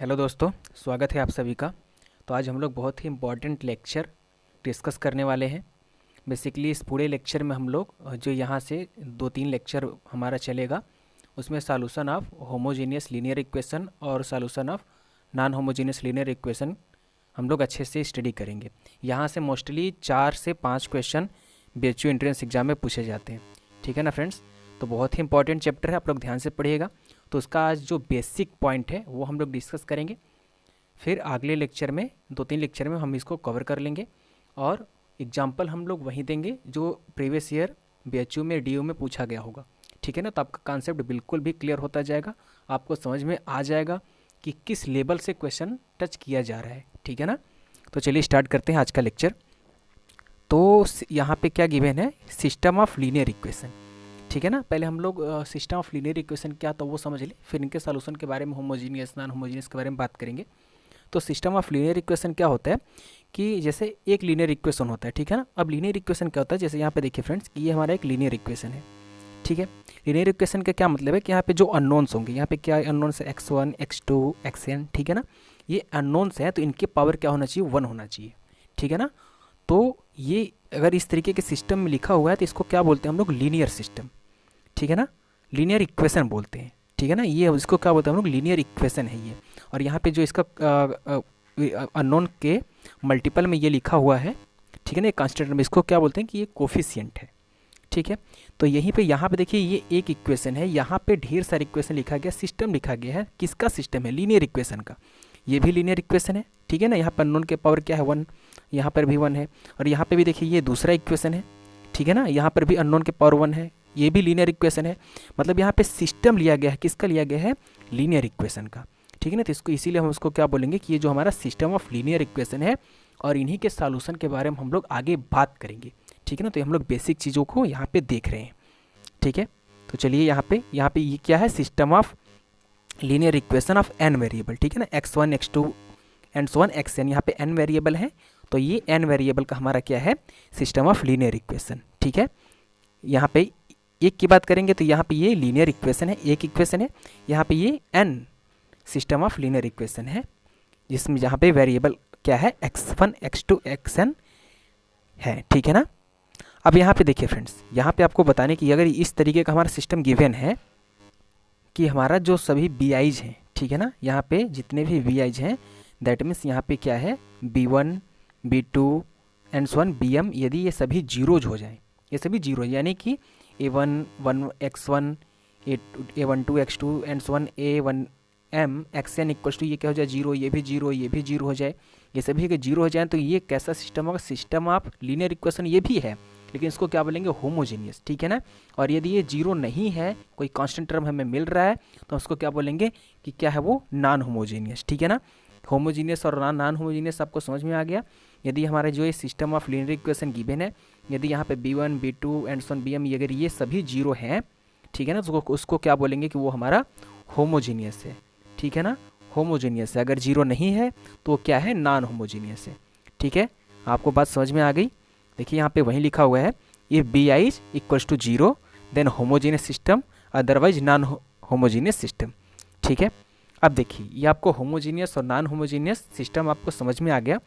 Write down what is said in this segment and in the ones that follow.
Hello दोस्तों, स्वागत है आप सभी का। तो आज हम लोग बहुत ही इम्पॉर्टेंट लेक्चर डिस्कस करने वाले हैं। बेसिकली इस पूरे लेक्चर में हम लोग जो यहाँ से 2-3 लेक्चर हमारा चलेगा, उसमें solution of homogeneous linear equation और solution of non homogeneous linear equation हम लोग अच्छे से स्टडी करेंगे। यहाँ से मोस्टली 4 से 5 क्वेश्चन बीएचयू एंट्रेंस एग्जाम में पूछे जाते हैं। ठीक है ना फ्रेंड्स? तो बहुत ही इंपॉर्टेंट चैप्टर है, आप लोग ध्यान से पढ़िएगा। तो उसका आज जो बेसिक पॉइंट है वो हम लोग डिस्कस करेंगे। फिर अगले लेक्चर में 2-3 लेक्चर में हम इसको कवर कर लेंगे और एग्जाम्पल हम लोग वहीं देंगे जो प्रीवियस ईयर बीएचयू में डीयू में पूछा गया होगा। ठीक है ना? तो आपका कॉन्सेप्ट बिल्कुल भी क्लियर होता जाएगा, आपको समझ में आ जाएगा कि किस लेवल से क्वेश्चन टच किया जा रहा है। ठीक है ना? तो चलिए स्टार्ट करते हैं आज का लेक्चर। तो यहाँ पे क्या गिवन है? System of linear equation. ठीक है ना? पहले हम लोग सिस्टम ऑफ लीनियर इक्वेशन क्या तो वो समझ ले, फिर इनके सॉल्यूशन के बारे में, होमोजीनियस नॉन होमोजीनियस के बारे में बात करेंगे। तो सिस्टम ऑफ लीनियर इक्वेशन क्या होता है कि जैसे एक लीनियर इक्वेशन होता है। ठीक है ना? अब लीनियर इक्वेशन क्या होता है, जैसे यहाँ पे देखिए फ्रेंड्स कि ये हमारा एक लीनियर इक्वेशन है। ठीक है? लीनियर इक्वेशन का क्या मतलब है कि यहाँ पे जो अननोन्स होंगे, यहाँ पे क्या अननोन्स है? x1 x2 xn। ठीक है ना? ये अननोन्स हैं तो इनके पावर क्या होना चाहिए? 1 होना चाहिए। ठीक है ना? तो ये अगर इस तरीके के सिस्टम में लिखा हुआ है तो इसको क्या बोलते हैं हम लोग? Linear system. ठीक है ना? लीनियर इक्वेशन बोलते हैं। ठीक है ना? ये इसको क्या बोलते हैं हम लोग? लीनियर इक्वेशन है ये। और यहाँ पे जो इसका अननोन के मल्टीपल में ये लिखा हुआ है, ठीक है ना, कांस्टेंट में, इसको क्या बोलते हैं कि ये कोफिशिएंट है। ठीक है? तो यहीं पे यहाँ पे देखिए ये एक इक्वेशन है, यहाँ पे ढेर सारे इक्वेशन लिखा गया, सिस्टम लिखा गया है। किसका सिस्टम है? लीनियर इक्वेशन का। ये भी लीनियर इक्वेशन है। ठीक है ना? यहाँ पर अननोन के पावर क्या है? 1। यहाँ पर भी 1 है। और यहाँ पे भी देखिए ये दूसरा इक्वेशन है। ठीक है ना? यहाँ पर भी अननोन के पावर 1 है, ये भी लीनियर इक्वेशन है। मतलब यहाँ पे सिस्टम लिया गया है, किसका लिया गया है? लीनियर इक्वेशन का। ठीक है ना? तो इसको इसीलिए हम उसको क्या बोलेंगे कि ये जो हमारा सिस्टम ऑफ लीनियर इक्वेशन है, और इन्हीं के सॉल्यूशन के बारे में हम लोग आगे बात करेंगे। ठीक है ना? तो हम लोग बेसिक चीज़ों को यहाँ पे देख रहे हैं। ठीक है? तो चलिए यहाँ पे ये क्या है? System of linear equation of n variable. ठीक है ना? x1 x2 and so on xn। यहाँ पे n वेरिएबल है, तो ये n वेरिएबल का हमारा क्या है? System of linear equation. ठीक है? यहाँ पे एक की बात करेंगे तो यहाँ पे ये लीनियर इक्वेशन है, एक इक्वेशन है। यहाँ पे ये n system of linear equation है, जिसमें यहाँ पे वेरिएबल क्या है? x1 x2 xn है। ठीक है ना? अब यहाँ पे देखिए फ्रेंड्स, यहाँ पे आपको बताने की, अगर इस तरीके का हमारा सिस्टम गिवन है कि हमारा जो सभी बी आईज हैं, ठीक है ना, यहाँ पे जितने भी बी आईज हैं, दैट मीन्स यहाँ पे क्या है? b1 b2 and so on bm, यदि ये सभी जीरोज हो जाएं, ये सभी जीरो, यानी कि a1 1 x1 a1 2 x2 and so on a1 m xn equals to, ये क्या हो जाए? जीरो, ये भी जीरो, ये भी जीरो हो जाए, ये सभी के जीरो हो जाए, तो ये कैसा सिस्टम होगा? सिस्टम ऑफ लीनियर इक्वेशन ये भी है, लेकिन इसको क्या बोलेंगे? होमोजीनियस। ठीक है ना? और यदि ये जीरो नहीं है, कोई कांस्टेंट टर्म हमें मिल रहा है, तो उसको क्या बोलेंगे कि क्या है वो? Non homogeneous. ठीक है ना? होमोजीनियस और नॉन होमोजीनियस आपको समझ में आ गया। यदि हमारे जो ये system of linear equation given है, यदि यहाँ पे b1 b2 and so on bm, अगर ये सभी जीरो हैं, ठीक है ना, तो उसको क्या बोलेंगे कि वो हमारा होमोजीनियस है। ठीक है ना? होमोजीनियस है। अगर जीरो नहीं है तो वो क्या है? नॉन होमोजीनियस है। ठीक है? आपको बात समझ में आ गई? देखिए यहाँ पे वहीं लिखा हुआ है, ये b i's equals to zero, then homogeneous system, otherwise non homogeneous system. ठीक है? अब देखिए ये आपको होमोजीनियस और नॉन होमोजीनियस सिस्टम आपको समझ में आ गया।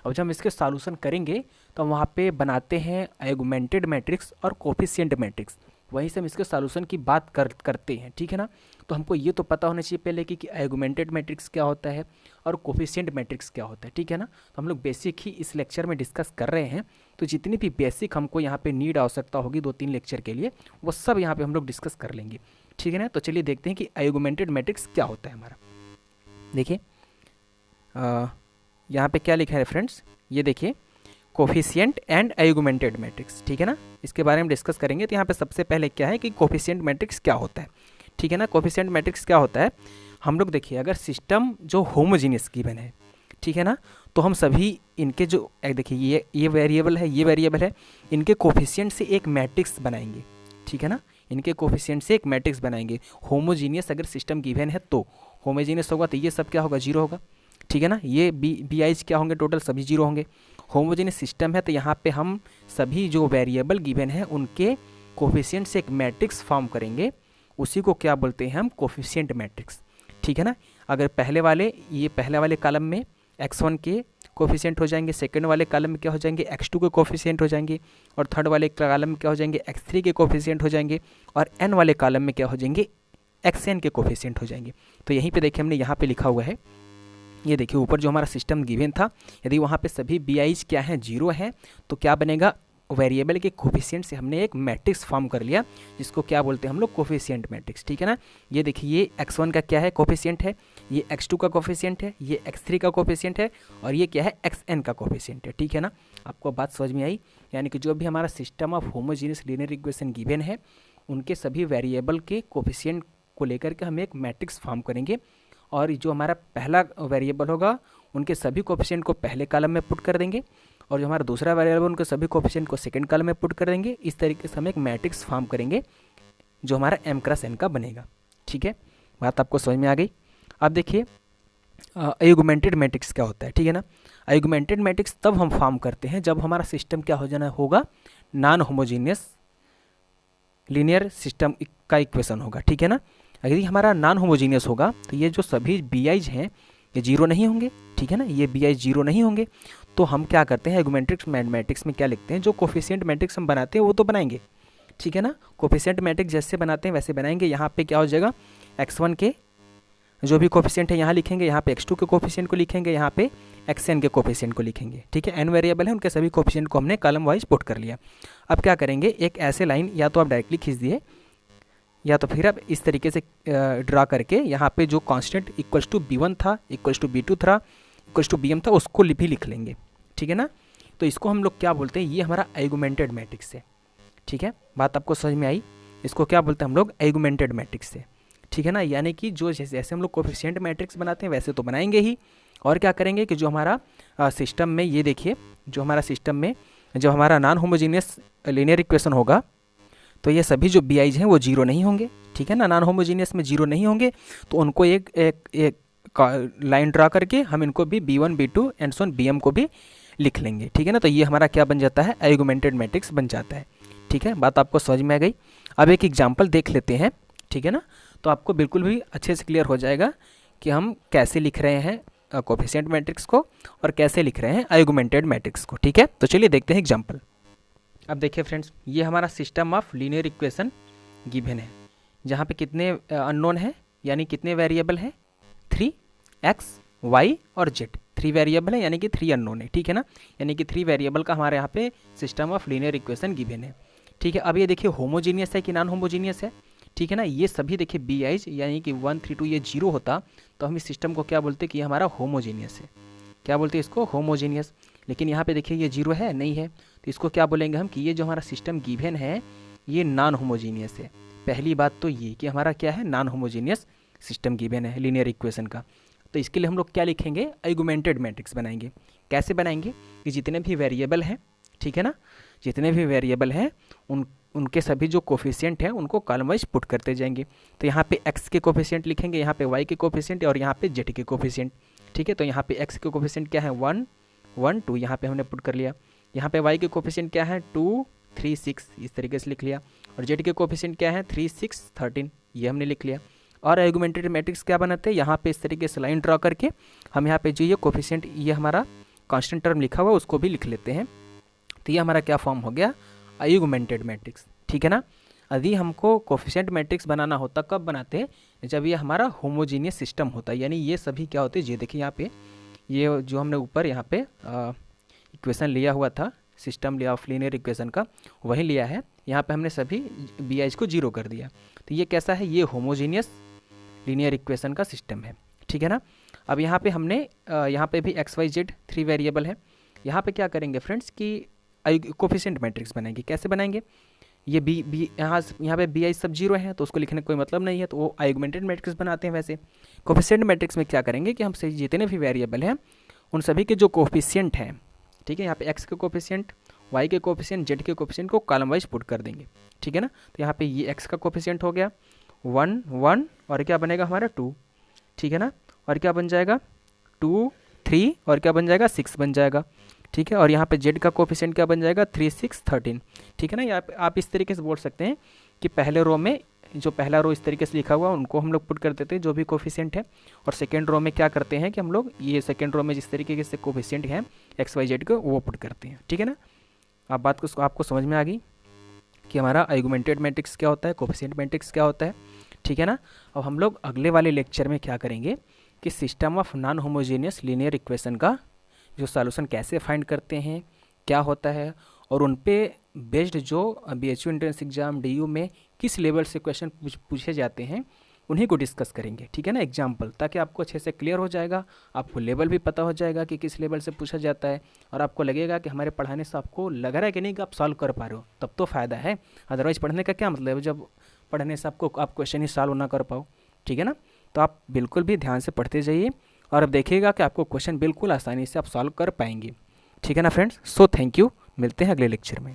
अब जब हम इसके सॉल्यूशन करेंगे तो हम वहाँ पे बनाते हैं आर्गुमेंटेड मैट्रिक्स और कोफिशिएंट मैट्रिक्स, वहीं से हम इसके सॉल्यूशन की बात करते हैं। ठीक है ना? तो हमको ये तो पता होना चाहिए पहले कि आर्गुमेंटेड मैट्रिक्स क्या होता है और कोफिशिएंट मैट्रिक्स क्या होता है। ठीक है ना? तो हम लोग बेसिक ही इस लेक्चर में डिस्कस कर रहे हैं। तो जितनी भी बेसिक हमको यहाँ पे नीड आवश्यकता होगी 2-3 लेक्चर के लिए, वो सब यहाँ पे हम लोग डिस्कस कर लेंगे। ठीक है ना? तो चलिए देखते हैं कि आर्गुमेंटेड मैट्रिक्स क्या होता है हमारा। देखिए यहाँ पे क्या लिखा है फ्रेंड्स, ये देखिए कोफिशिएंट एंड आर्गुमेंटेड मैट्रिक्स। ठीक है ना? इसके बारे में डिस्कस करेंगे। तो यहाँ पे सबसे पहले क्या है कि कोफिशिएंट मैट्रिक्स क्या होता है। ठीक है ना? कोफिशिएंट मैट्रिक्स क्या होता है, हम लोग देखिए अगर सिस्टम जो होमोजीनियस गिवन है, ठीक है ना, तो हम सभी इनके जो देखिए ये वेरिएबल है, ये वेरिएबल है, इनके कोफिशिएंट से एक मैट्रिक्स बनाएंगे। ठीक है ना? इनके कोफिशिएंट से एक मैट्रिक्स बनाएंगे। होमोजीनियस अगर सिस्टम गिवन है तो होमोजीनियस होगा, तो ये सब क्या होगा? जीरो होगा। ठीक है ना? ये बी आईज क्या होंगे? टोटल सभी जीरो होंगे। होमोजेनियस सिस्टम है तो यहाँ पे हम सभी जो वेरिएबल गिवन है उनके कोफिशिएंट से एक मैट्रिक्स फॉर्म करेंगे, उसी को क्या बोलते हैं हम? Coefficient matrix. ठीक है ना? अगर पहले वाले कॉलम में x1 के कोफिशिएंट हो जाएंगे, सेकंड वाले कॉलम में क्या हो जाएंगे x2 के कोफिशिएंट हो जाएंगे, और थर्ड वाले कॉलम में क्या हो जाएंगे x3 के कोफिशिएंट हो जाएंगे, और n वाले कॉलम में क्या हो जाएंगे xn के कोफिशिएंट हो जाएंगे। तो यहीं पे देखिए हमने यहाँ पे लिखा हुआ है, ये देखिए ऊपर जो हमारा सिस्टम गिवन था, यदि वहाँ पे सभी BIs क्या हैं, 0 हैं, तो क्या बनेगा, वेरिएबल के कोफिशिएंट से हमने एक मैट्रिक्स फॉर्म कर लिया, जिसको क्या बोलते हैं हम लोग, कोफिशिएंट मैट्रिक्स। ठीक है ना। ये देखिए ये x1 का क्या है, कोफिशिएंट है, ये x2 का कोफिशिएंट है, ये x3 का कोफिशिएंट है, और ये क्या है, xn का कोफिशिएंट है। ठीक है ना। आपको बात समझ में आई। यानी कि जो भी हमारा system of homogeneous linear equation given है, उनके सभी वेरिएबल के कोफिशिएंट को लेकर के हम एक मैट्रिक्स फॉर्म करेंगे, और जो हमारा पहला वेरिएबल होगा उनके सभी कोफिशिएंट को पहले कॉलम में पुट कर देंगे, और जो हमारा दूसरा वेरिएबल उनके सभी कोफिशिएंट को सेकंड कॉलम में पुट कर देंगे। इस तरीके से हम एक मैट्रिक्स फॉर्म करेंगे जो हमारा m क्रॉस n का बनेगा। ठीक है, बात आपको समझ में आ गई। अब देखिए आर्गुमेंटेड मैट्रिक्स क्या होता है। ठीक है ना। आर्गुमेंटेड मैट्रिक्स तब हम फॉर्म करते हैं जब हमारा सिस्टम क्या हो जाना होगा, नॉन होमोजीनियस लीनियर सिस्टम का इक्वेशन होगा। ठीक है ना। यदि हमारा नॉन होमोजीनियस होगा तो ये जो सभी BIs हैं ये 0 नहीं होंगे। ठीक है ना, ये BIs 0 नहीं होंगे। तो हम क्या करते हैं, आर्गुमेंटेड मैट्रिक्स में क्या लिखते हैं, जो कोफिशिएंट मैट्रिक्स हम बनाते हैं वो तो बनाएंगे। ठीक है ना, कोफिशिएंट मैट्रिक्स जैसे बनाते हैं वैसे बनाएंगे। यहाँ पे क्या हो जाएगा, x1 के जो भी कोफिशिएंट है यहाँ लिखेंगे, यहाँ पे x2 के कोफिशिएंट को लिखेंगे, यहाँ पे xn के कोफिशिएंट को लिखेंगे। ठीक है, n वेरिएबल है, उनके सभी कोफिशिएंट को हमने कॉलम वाइज पुट कर लिया। अब क्या करेंगे, एक ऐसे लाइन या तो आप डायरेक्टली खींच दिए, या तो फिर आप इस तरीके से ड्रा करके यहाँ पे जो कांस्टेंट इक्वल्स टू b1 था, इक्वल्स टू b2 था, इक्वल्स टू bm था, उसको भी लिख लेंगे। ठीक है ना। तो इसको हम लोग क्या बोलते हैं, ये हमारा आर्गुमेंटेड मैट्रिक्स है। ठीक है, बात आपको समझ में आई। इसको क्या बोलते हैं हम लोग, आर्गुमेंटेड मैट्रिक्स है। ठीक है ना। यानी कि जो जैसे हम लोग कोफिशिएंट मैट्रिक्स बनाते हैं वैसे तो बनाएंगे ही, और क्या करेंगे कि जो हमारा सिस्टम में, ये देखिए जो हमारा सिस्टम में जो हमारा नॉन होमोजीनियस लीनियर इक्वेशन होगा, तो ये सभी जो BIs हैं वो 0 नहीं होंगे। ठीक है ना, नॉन होमोजीनियस में 0 नहीं होंगे, तो उनको एक लाइन ड्रा करके हम इनको भी B1 B2 and so on BM को भी लिख लेंगे। ठीक है ना। तो ये हमारा क्या बन जाता है, आर्गुमेंटेड मैट्रिक्स बन जाता है। ठीक है, बात आपको समझ में आ गई। अब एक एग्जाम्पल देख लेते हैं। ठीक है ना, तो आपको बिल्कुल भी अच्छे से क्लियर हो जाएगा कि हम कैसे लिख रहे हैं कोफिशिएंट मैट्रिक्स को और कैसे लिख रहे हैं आर्गुमेंटेड मैट्रिक्स को। ठीक है, तो चलिए देखते हैं एग्जाम्पल। अब देखिए फ्रेंड्स, ये हमारा system of linear equation given है, जहाँ पे कितने अननोन है, यानी कितने वेरिएबल हैं, 3 x y और z, 3 वेरिएबल है, यानी कि 3 अननोन है। ठीक है ना, यानी कि 3 वेरिएबल का हमारे यहाँ पे system of linear equation given है। ठीक है, अब ये देखिए होमोजीनियस है कि नॉन होमोजीनियस है। ठीक है ना, ये सभी देखिए BIs यानी कि 1 3 2 ये 0 होता तो हम इस सिस्टम को क्या बोलते कि ये हमारा होमोजीनियस है। क्या बोलते हैं इसको, होमोजीनियस। लेकिन यहाँ पे देखिए ये 0 है, नहीं है, तो इसको क्या बोलेंगे हम कि ये जो हमारा सिस्टम गिवन है ये नॉन होमोजीनियस है। पहली बात तो ये कि हमारा क्या है, नॉन होमोजीनियस सिस्टम गिवन है लीनियर इक्वेशन का। तो इसके लिए हम लोग क्या लिखेंगे, आर्गुमेंटेड मैट्रिक्स बनाएंगे। कैसे बनाएंगे कि जितने भी वेरिएबल हैं, ठीक है ना, जितने भी वेरिएबल हैं उनके सभी जो कोफिशिएंट हैं उनको कॉलम वाइज पुट करते जाएंगे। तो यहाँ पे x के कोफिशिएंट लिखेंगे, यहाँ पे y के कोफिशिएंट और यहाँ पे z के कोफिशिएंट। ठीक है, तो यहाँ पे x के कोफिशिएंट क्या है, 1 1 2, यहाँ पे हमने पुट कर लिया। यहाँ पे y के कोफिशिएंट क्या है, 2 3 6, इस तरीके से लिख लिया। और z के कोफिशिएंट क्या है, 3 6 13, ये हमने लिख लिया। और आर्गुमेंटेड मैट्रिक्स क्या बनाते हैं, यहाँ पे इस तरीके से लाइन ड्रा करके हम यहाँ पे जो ये कोफिशिएंट, ये हमारा कांस्टेंट टर्म लिखा हुआ है उसको भी लिख लेते हैं। तो ये हमारा क्या फॉर्म हो गया, आर्गुमेंटेड मैट्रिक्स। ठीक है ना। यदि हमको कोफिशिएंट मैट्रिक्स बनाना होता कब बनाते हैं, जब ये हमारा होमोजीनियस सिस्टम होता है, यानी ये सभी क्या होते हैं, ये देखिए यहाँ पे ये जो हमने ऊपर यहाँ पे इक्वेशन लिया हुआ था सिस्टम ऑफ लीनियर इक्वेशन का, वही लिया है। यहाँ पे हमने सभी BIs को 0 कर दिया। तो ये कैसा है, ये होमोजीनियस लीनियर इक्वेशन का सिस्टम है। ठीक है ना। अब यहाँ पे हमने यहाँ पे भी x y z 3 वेरिएबल है। यहाँ पे क्या करेंगे फ्रेंड्स कि कोफिशिएंट मैट्रिक्स बनाएंगे। कैसे बनाएंगे, ये यहाँ पे BI सब 0 हैं तो उसको लिखने का कोई मतलब नहीं है, तो वो आर्गुमेंटेड मैट्रिक्स बनाते हैं। वैसे कोफिशिएंट मैट्रिक्स में क्या करेंगे कि हम से जितने भी वेरिएबल हैं उन सभी के जो कोफिशिएंट हैं, ठीक है, यहाँ पे x के कोफिशिएंट, y के कोफिशिएंट, z के कोफिशिएंट को कॉलम वाइज पुट कर देंगे। ठीक है ना। तो यहाँ पे ये x का कोफिशिएंट हो गया 1 1 और क्या बनेगा हमारा 2। ठीक है ना, और क्या बन जाएगा 2 3 और क्या बन जाएगा 6 बन जाएगा। ठीक है, और यहाँ पे z का कोफिशिएंट क्या बन जाएगा 3 6 13। ठीक है ना, यहाँ पे आप इस तरीके से बोल सकते हैं कि पहले रो में जो पहला रो इस तरीके से लिखा हुआ उनको हम लोग पुट कर देते हैं जो भी कोफिशिएंट है, और सेकेंड रो में क्या करते हैं कि हम लोग ये सेकेंड रो में जिस तरीके से कोफिशिएंट हैं एक्स वाई जेड को वो पुट करते हैं। ठीक है ना, आप बात को आपको समझ में आ गई कि हमारा आर्गुमेंटेड मैट्रिक्स क्या होता है, कोफिशिएंट मैट्रिक्स क्या होता है। ठीक है ना, अब हम लोग अगले वाले लेक्चर में क्या करेंगे कि system of non homogeneous linear equation का जो सॉल्यूशन कैसे फाइंड करते हैं, क्या होता है, और उन पे बेस्ड जो BHU एंट्रेंस एग्जाम DU में किस लेवल से क्वेश्चन पूछे जाते हैं उन्हीं को डिस्कस करेंगे। ठीक है ना, एग्जाम्पल, ताकि आपको अच्छे से क्लियर हो जाएगा, आपको लेवल भी पता हो जाएगा कि किस लेवल से पूछा जाता है, और आपको लगेगा कि हमारे पढ़ाने से आपको लग रहा है कि नहीं कि आप सॉल्व कर पा रहे हो, तब तो फ़ायदा है। अदरवाइज़ पढ़ने का क्या मतलब है जब पढ़ने से आप क्वेश्चन ही सॉल्व ना कर पाओ। ठीक है ना, तो आप बिल्कुल भी ध्यान से पढ़ते जाइए और अब देखिएगा कि आपको क्वेश्चन बिल्कुल आसानी से आप सॉल्व कर पाएंगे। ठीक है ना फ्रेंड्स, सो थैंक यू, मिलते हैं अगले लेक्चर में।